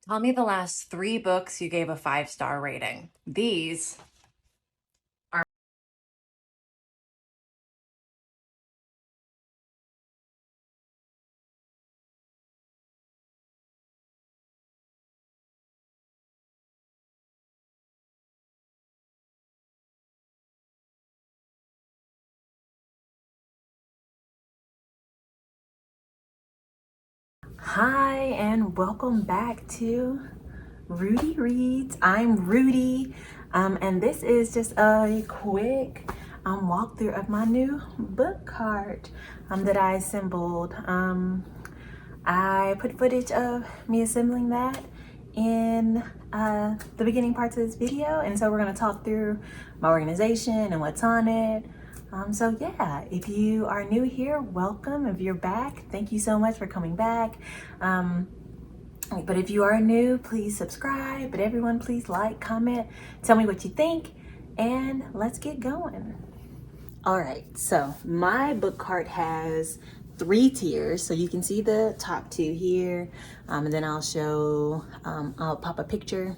Tell me the last 3 books you gave a 5-star rating. These are. Hi, and welcome back to Rudi Reads. I'm Rudi, and this is just a quick walkthrough of my new book cart that I assembled. I put footage of me assembling that in the beginning parts of this video, and so we're going to talk through my organization and what's on it. So yeah, if you are new here, welcome. If you're back, thank you so much for coming back. But if you are new, please subscribe. But everyone, please like, comment, tell me what you think, and let's get going. All right, so my book cart has 3 tiers. So you can see the top 2 here, and then I'll pop a picture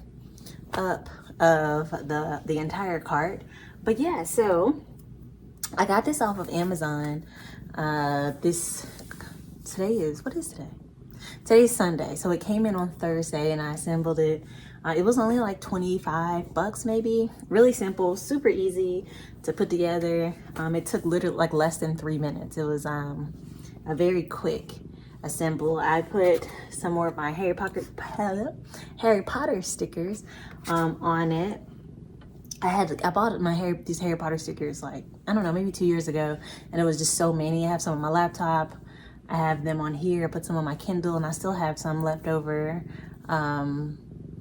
up of the entire cart. But yeah, so I got this off of Amazon. Today is, what is today? Today's Sunday, so it came in on Thursday and I assembled it. It was only like 25 bucks maybe. Really simple, super easy to put together. It took literally like less than 3 minutes. It was a very quick assemble. I put some more of my Harry Potter stickers on it. I bought these Harry Potter stickers like, I don't know, maybe 2 years ago, and it was just so many. I have some on my laptop, I have them on here, I put some on my Kindle, and I still have some left over.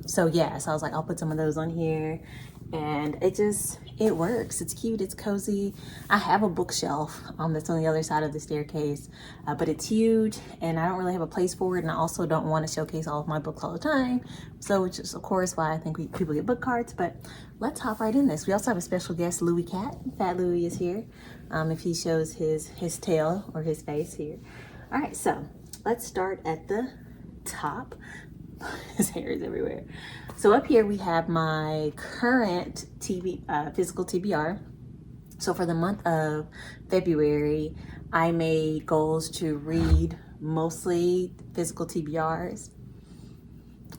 So yeah, so I was like, I'll put some of those on here, and it works. It's cute, it's cozy. I have a bookshelf that's on the other side of the staircase, but it's huge and I don't really have a place for it, and I also don't want to showcase all of my books all the time, so which is of course why I think people get book carts. But let's hop right in this. We also have a special guest, Louie Cat. Fat Louie is here. If he shows his tail or his face here. All right, so let's start at the top. His hair is everywhere. So up here we have my current physical TBR. So for the month of February, I made goals to read mostly physical TBRs.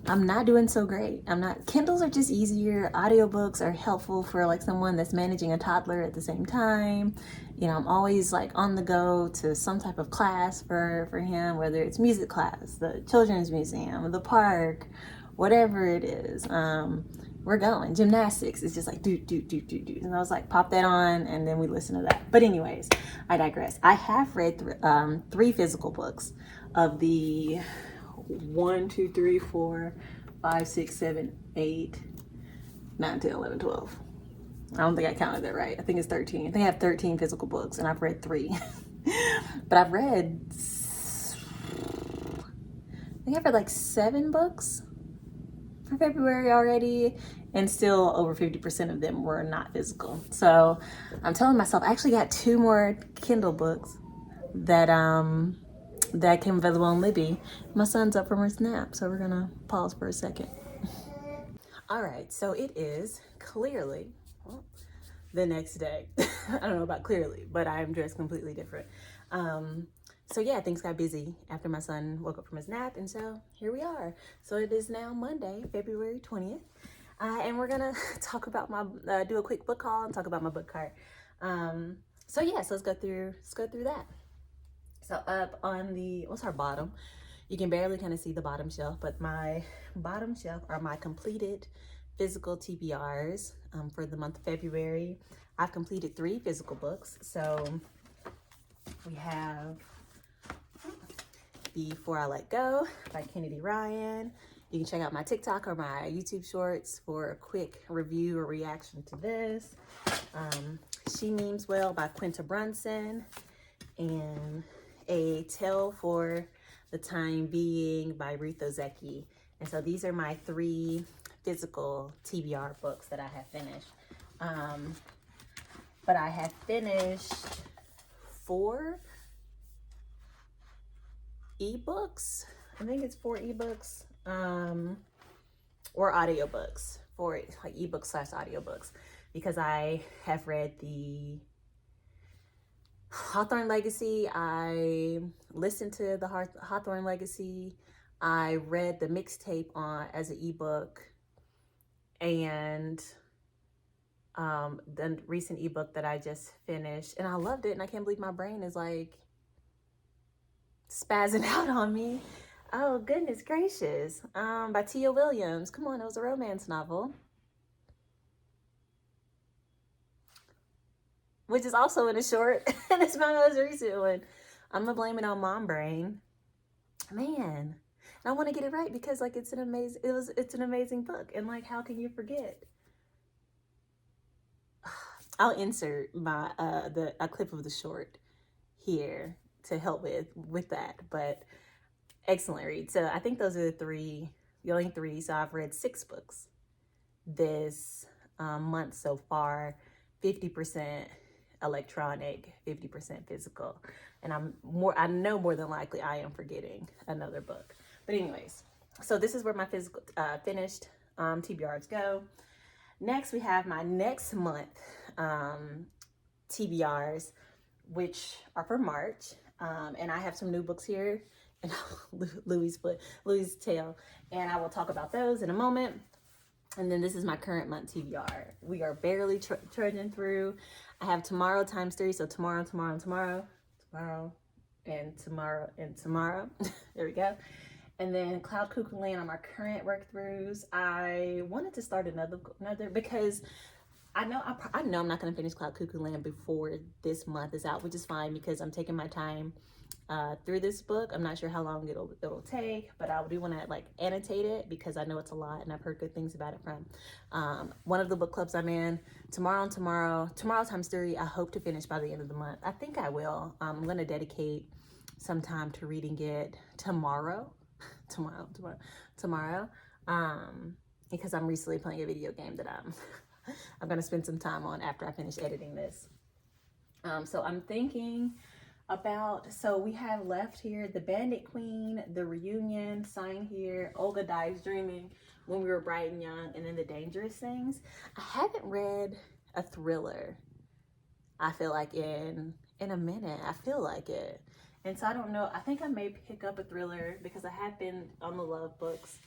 I'm not doing so great. Kindles are just easier. Audiobooks are helpful for like someone that's managing a toddler at the same time. You know, I'm always like on the go to some type of class for him, whether it's music class, the children's museum, the park, whatever it is. We're going. Gymnastics. It's just like do. And I was like, pop that on and then we listen to that. But anyways, I digress. I have read 3 physical books of the 1, 2, 3, 4, 5, 6, 7, 8, 9, 10, 11, 12. I don't think I counted that right. I think it's 13. I think I have 13 physical books and I've read 3. But I've read like 7 books for February already, and still over 50% of them were not physical. So I'm telling myself, I actually got 2 more Kindle books that came available on Libby. My son's up from his nap, so we're gonna pause for a second. All right, so it is clearly the next day. I don't know about clearly, but I'm dressed completely different. So yeah, things got busy after my son woke up from his nap, and so here we are. So it is now Monday, February 20th, and we're gonna talk about do a quick book haul and talk about my book cart. So yeah, so let's go through that. So up on what's our bottom? You can barely kind of see the bottom shelf, but my bottom shelf are my completed physical TBRs for the month of February. I've completed 3 physical books. So we have Before I Let Go by Kennedy Ryan. You can check out my TikTok or my YouTube shorts for a quick review or reaction to this. She Means Well by Quinta Brunson, and A Tale for the Time Being by Ruth Ozeki. And so these are my 3 physical TBR books that I have finished. But I have finished 4 ebooks. I think it's 4 ebooks. or audiobooks for like ebooks / audiobooks, because I have read the Hawthorne Legacy. I listened to the Hawthorne Legacy. I read the mixtape on as an ebook, and the recent ebook that I just finished, and I loved it, and I can't believe my brain is like spazzing out on me. Oh, goodness gracious. By Tia Williams. Come on, it was a romance novel, which is also in a short, and it's my most recent one. I'm gonna blame it on mom brain. Man, and I want to get it right because like it's an amazing book, and like how can you forget? I'll insert my a clip of the short here to help with that, but excellent read. So I think those are the only three. So I've read 6 books this month so far, 50% electronic, 50% physical. And I know more than likely I am forgetting another book. But anyways, so this is where my physical finished TBRs go. Next, we have my next month TBRs, which are for March. And I have some new books here, and Louis' Tale, and I will talk about those in a moment. And then this is my current month TBR. We are barely trudging through. I have tomorrow times 3, so tomorrow, and tomorrow. There we go. And then Cloud Cuckoo Land are my current work throughs. I wanted to start another because I know I'm not going to finish Cloud Cuckoo Land before this month is out, which is fine because I'm taking my time through this book. I'm not sure how long it'll take, but I do want to like annotate it because I know it's a lot and I've heard good things about it from one of the book clubs I'm in. Tomorrow times 3, I hope to finish by the end of the month. I think I will. I'm going to dedicate some time to reading it tomorrow, because I'm recently playing a video game that I'm going to spend some time on after I finish editing this. So I'm thinking about, so we have left here The Bandit Queen, The Reunion, Sign Here, Olga Dies Dreaming, When We Were Bright and Young, and then The Dangerous Things. I haven't read a thriller, I feel like, in a minute. I feel like it. And so I don't know, I think I may pick up a thriller because I have been on the love books,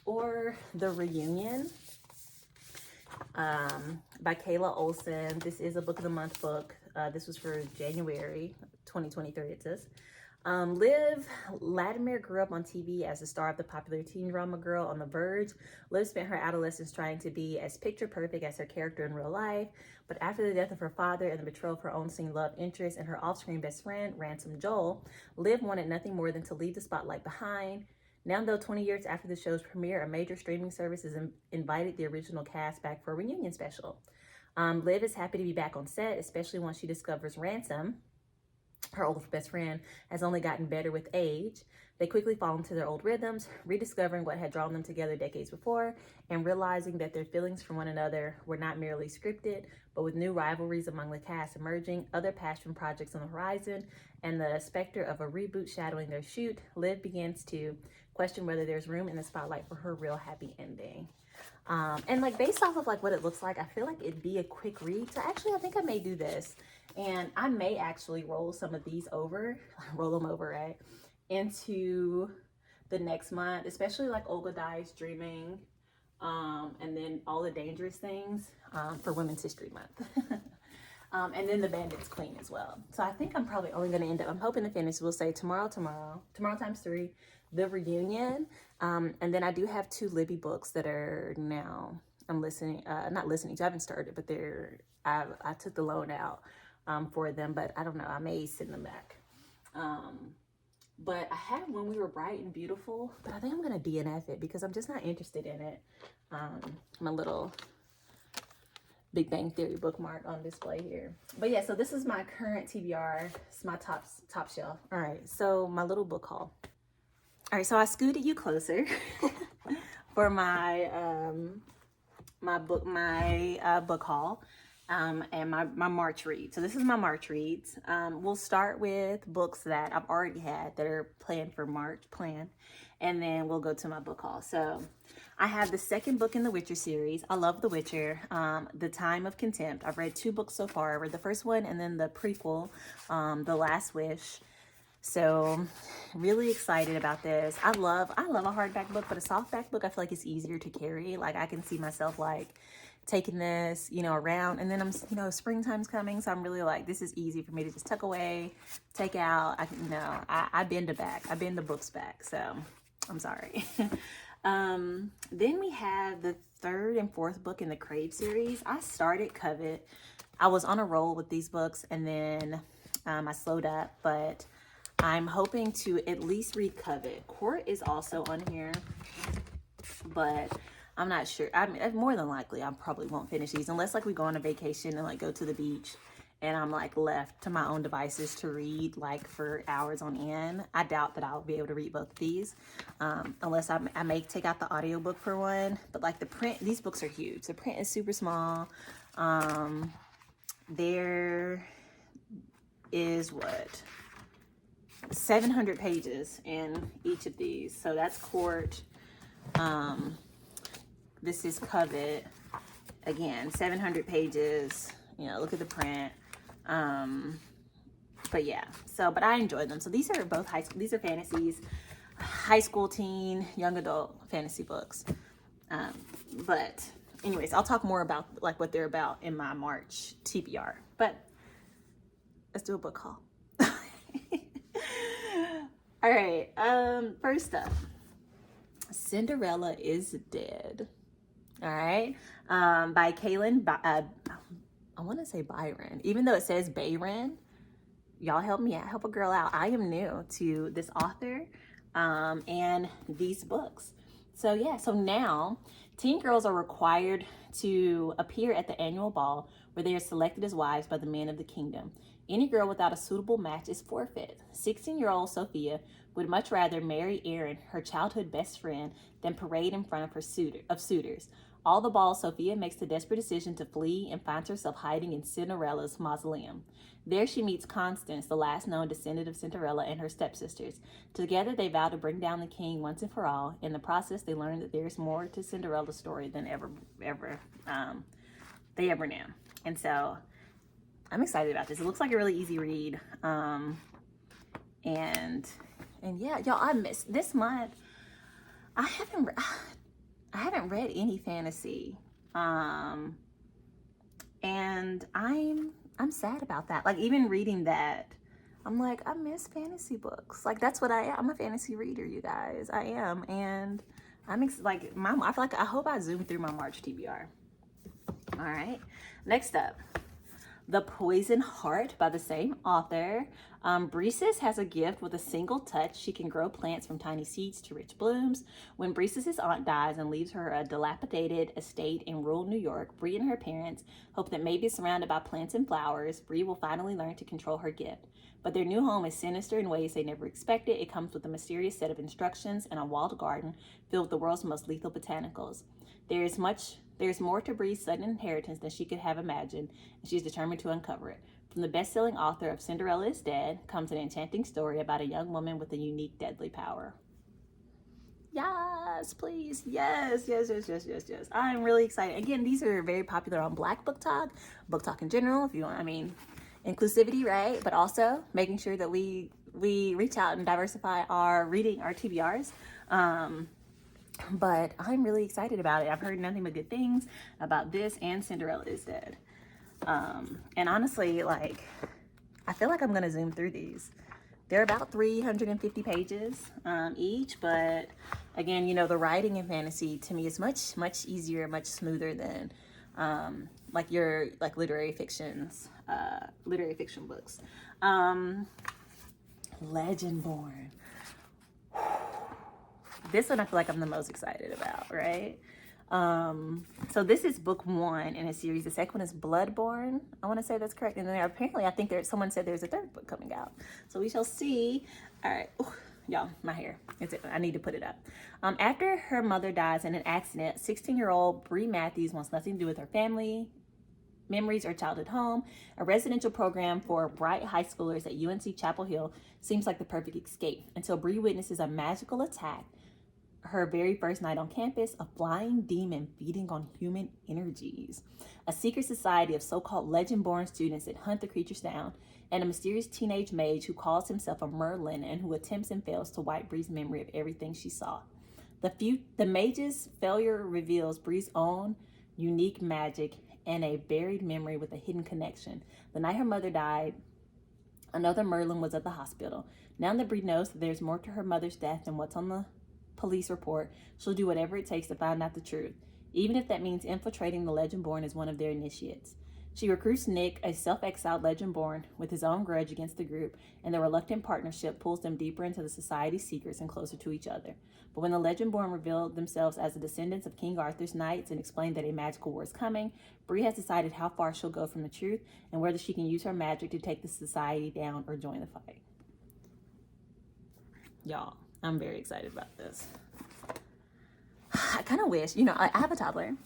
or The Reunion by Kayla Olson. This is a book of the month book. This was for January 2023, it says. Liv Latimer grew up on TV as the star of the popular teen drama Girl on the Verge. Liv spent her adolescence trying to be as picture perfect as her character in real life, but after the death of her father and the betrayal of her own seen love interest and her off-screen best friend, Ransom Joel, Liv wanted nothing more than to leave the spotlight behind. Now, though, 20 years after the show's premiere, a major streaming service has invited the original cast back for a reunion special. Liv is happy to be back on set, especially once she discovers Ransom, her old best friend, has only gotten better with age. They quickly fall into their old rhythms, rediscovering what had drawn them together decades before, and realizing that their feelings for one another were not merely scripted, but with new rivalries among the cast emerging, other passion projects on the horizon, and the specter of a reboot shadowing their shoot, Liv begins to question whether there's room in the spotlight for her real happy ending. And like based off of like what it looks like, I feel like it'd be a quick read. So actually, I think I may do this, and I may actually roll some of these over, right, into the next month, especially like Olga Dies Dreaming, and then All the Dangerous Things for Women's History Month. And then The Bandit's Queen as well. So I think I'm probably only going to end up, I'm hoping to finish, we'll say tomorrow times 3, The Reunion. And then I do have 2 Libby books that are now, I'm listening, not listening to, I haven't started, but I took the loan out for them, but I don't know, I may send them back. But I had When We Were Bright and Beautiful, but I think I'm going to DNF it because I'm just not interested in it. My little Big Bang Theory bookmark on display here. But yeah, so this is my current TBR. It's my top shelf. All right, so my little book haul. All right, so I scooted you closer for my book haul, and my March read. So this is my March reads. We'll start with books that I've already had that are planned for March, and then we'll go to my book haul. So I have the second book in the Witcher series. I love The Witcher. The Time of Contempt. I've read 2 books so far. I read the first one and then the prequel, The Last Wish. So really excited about this. I love a hardback book, but a softback book I feel like it's easier to carry. Like I can see myself like taking this, around, and then I'm, springtime's coming, so I'm really like, this is easy for me to just tuck away, take out. I bend the books back, so I'm sorry. Then we have the 3rd and 4th book in the Crave series. I started Covet. I was on a roll with these books, and then I slowed up, but I'm hoping to at least read Covet. Court is also on here, but I'm not sure. I mean, more than likely, I probably won't finish these unless like we go on a vacation and like go to the beach and I'm like left to my own devices to read like for hours on end. I doubt that I'll be able to read both of these unless I may take out the audiobook for one. But like the print, these books are huge. The print is super small. There is 700 pages in each of these. So that's Court. This is Covet. Again, 700 pages. Look at the print. But yeah, but I enjoy them. So these are both these are fantasies, high school, teen, young adult fantasy books. But anyways, I'll talk more about like what they're about in my March TBR. But let's do a book haul. All right. First up, Cinderella is Dead. All right. By Kaylin. I want to say Byron, even though it says Bayron. Y'all help me out. Help a girl out. I am new to this author and these books. So yeah. So now, teen girls are required to appear at the annual ball where they are selected as wives by the men of the kingdom. Any girl without a suitable match is forfeit. 16-year-old Sophia would much rather marry Aaron, her childhood best friend, than parade in front of her suitors. All the balls, Sophia makes the desperate decision to flee and finds herself hiding in Cinderella's mausoleum. There she meets Constance, the last known descendant of Cinderella, and her stepsisters. Together they vow to bring down the king once and for all. In the process, they learn that there is more to Cinderella's story than they ever knew. And so I'm excited about this. It looks like a really easy read. And yeah, y'all, I missed this month. I haven't read any fantasy. And I'm sad about that. Like even reading that, I'm like, I miss fantasy books. Like that's what I am. I'm a fantasy reader, you guys. I am. And I feel like I hope I zoom through my March TBR. All right. Next up, The Poison Heart by the same author. Breesis has a gift. With a single touch, she can grow plants from tiny seeds to rich blooms. When Breesis' aunt dies and leaves her a dilapidated estate in rural New York, Bree and her parents hope that maybe surrounded by plants and flowers, Bree will finally learn to control her gift. But their new home is sinister in ways they never expected. It comes with a mysterious set of instructions and a walled garden filled with the world's most lethal botanicals. There's more to Bree's sudden inheritance than she could have imagined, and she's determined to uncover it. From the best-selling author of Cinderella is Dead comes an enchanting story about a young woman with a unique, deadly power. Yes, please. Yes. I'm really excited. Again, these are very popular on Black Book Talk in general, if you want, inclusivity, right? But also making sure that we reach out and diversify our reading, our TBRs. But I'm really excited about it. I've heard nothing but good things about this and Cinderella is Dead. And honestly, like, I feel like I'm going to zoom through these. They're about 350 pages each, but again, the writing in fantasy to me is much, much easier, much smoother than like your literary fiction books. Legendborn. This one I feel like I'm the most excited about, right? So this is book 1 in a series. The second one is Bloodborne. I want to say that's correct. And then apparently I think someone said there's a 3rd book coming out. So we shall see. All right. Ooh, y'all, my hair. I need to put it up. After her mother dies in an accident, 16-year-old Bree Matthews wants nothing to do with her family. Memories or Childhood Home, a residential program for bright high schoolers at UNC Chapel Hill, seems like the perfect escape until Bree witnesses a magical attack her very first night on campus, a flying demon feeding on human energies, a secret society of so-called legend-born students that hunt the creatures down, and a mysterious teenage mage who calls himself a Merlin and who attempts and fails to wipe Bree's memory of everything she saw. The mage's failure reveals Bree's own unique magic and a buried memory with a hidden connection. The night her mother died, another Merlin was at the hospital. Now that Bree knows that there's more to her mother's death than what's on the police report, she'll do whatever it takes to find out the truth, even if that means infiltrating the Legend-born as one of their initiates. She recruits Nick, a self-exiled Legend-born, with his own grudge against the group, and the reluctant partnership pulls them deeper into the society's secrets and closer to each other. But when the Legend-born reveal themselves as the descendants of King Arthur's knights and explain that a magical war is coming, Bree has decided how far she'll go from the truth and whether she can use her magic to take the society down or join the fight. Y'all, I'm very excited about this. I kind of wish, I have a toddler,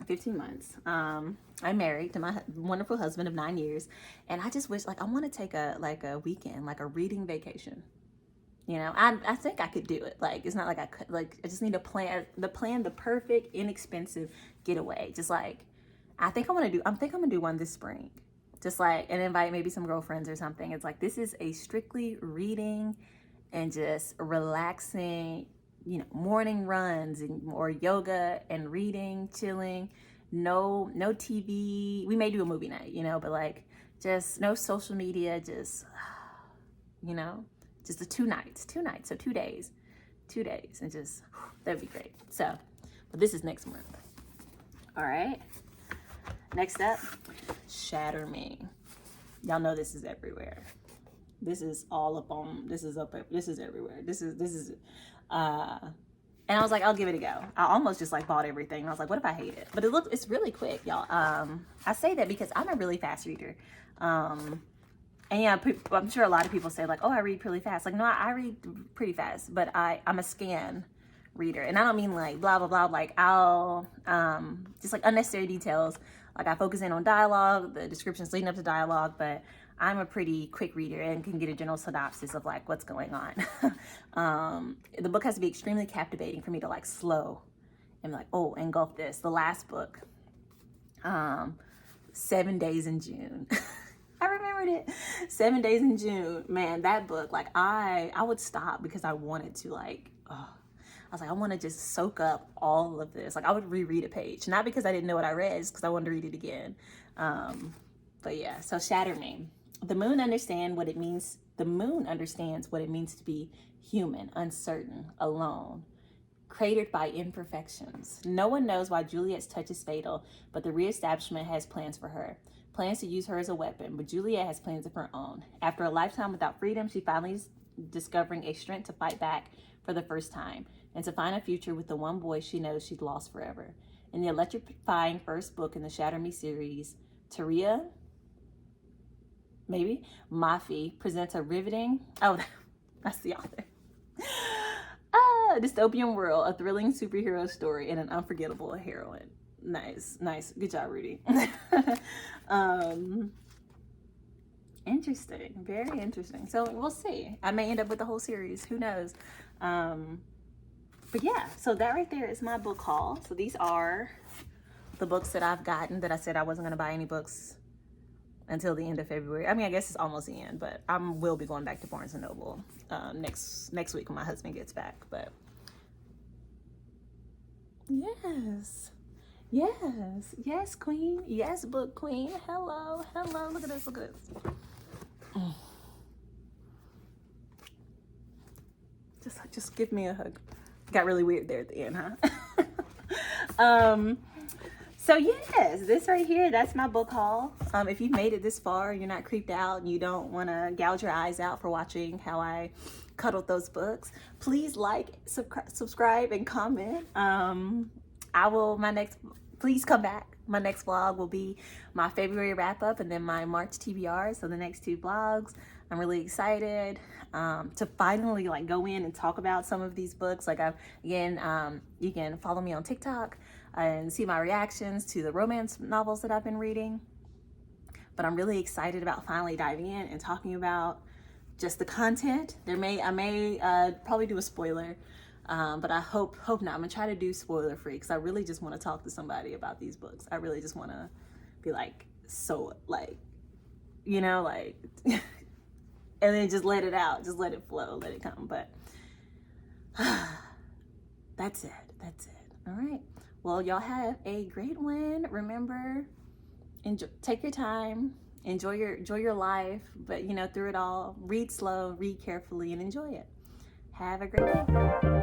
15 months. I'm married to my wonderful husband of 9 years, and I just wish, I want to take a weekend, a reading vacation. I think I could do it. It's not like I could, I just need to plan the perfect, inexpensive getaway. Just I think I'm gonna do one this spring. Just and invite maybe some girlfriends or something. It's this is a strictly reading and just relaxing, morning runs or yoga and reading, chilling, no TV. We may do a movie night, but just no social media, just, just the 2 nights, so 2 days, and just, that'd be great. So, but this is next month. All right. Next up, Shatter Me. Y'all know this is everywhere. This is all up on, this is everywhere. This is, and I was like, I'll give it a go. I almost just bought everything. And I was like, what if I hate it? But it's really quick, y'all. I say that because I'm a really fast reader. And yeah, I'm sure a lot of people say oh, I read really fast. No, I read pretty fast, but I'm a scan reader. And I don't mean blah, blah, blah. I'll, just unnecessary details. I focus in on dialogue, the descriptions leading up to dialogue, but I'm a pretty quick reader and can get a general synopsis of what's going on. The book has to be extremely captivating for me to slow and oh, engulf this. The last book, 7 Days in June. I remembered it. 7 Days in June. Man, that book, I would stop because I wanted to I was I want to just soak up all of this. I would reread a page, not because I didn't know what I read, because I wanted to read it again. But yeah, so Shatter Me. The moon understands what it means to be human, uncertain, alone, cratered by imperfections. No one knows why Juliet's touch is fatal, but the reestablishment has plans for her. Plans to use her as a weapon, but Juliet has plans of her own. After a lifetime without freedom, she finally is discovering a strength to fight back for the first time, and to find a future with the one boy she knows she'd lost forever. In the electrifying first book in the Shatter Me series, Taria Mafi presents a riveting, that's the author, dystopian world, a thrilling superhero story, and an unforgettable heroine. Nice. Good job, Rudi. Interesting. Very interesting. So we'll see. I may end up with the whole series. Who knows? But yeah, so that right there is my book haul. So these are the books that I've gotten that I said I wasn't going to buy any books until the end of February. I mean, I guess it's almost the end, but I will be going back to Barnes & Noble next week when my husband gets back. But yes, queen. Yes, book queen. Hello. Look at this. Just give me a hug. Got really weird there at the end, huh? So yes, this right here, that's my book haul. If you've made it this far, you're not creeped out, and you don't want to gouge your eyes out for watching how I cuddled those books, please subscribe, and comment. Please come back. My next vlog will be my February wrap up and then my March TBR. So the next 2 vlogs, I'm really excited to finally go in and talk about some of these books. You can follow me on TikTok and see my reactions to the romance novels that I've been reading. but I'm really excited about finally diving in and talking about just the content. I may probably do a spoiler, but I hope not. I'm gonna try to do spoiler free because I really just want to talk to somebody about these books. I really just want to be like, so like, you know, like, and then just let it out, just let it flow, let it come. But that's it. All right. Well, y'all have a great one. Remember, take your time, enjoy your life, but you know, through it all, read slow, read carefully, and enjoy it. Have a great day.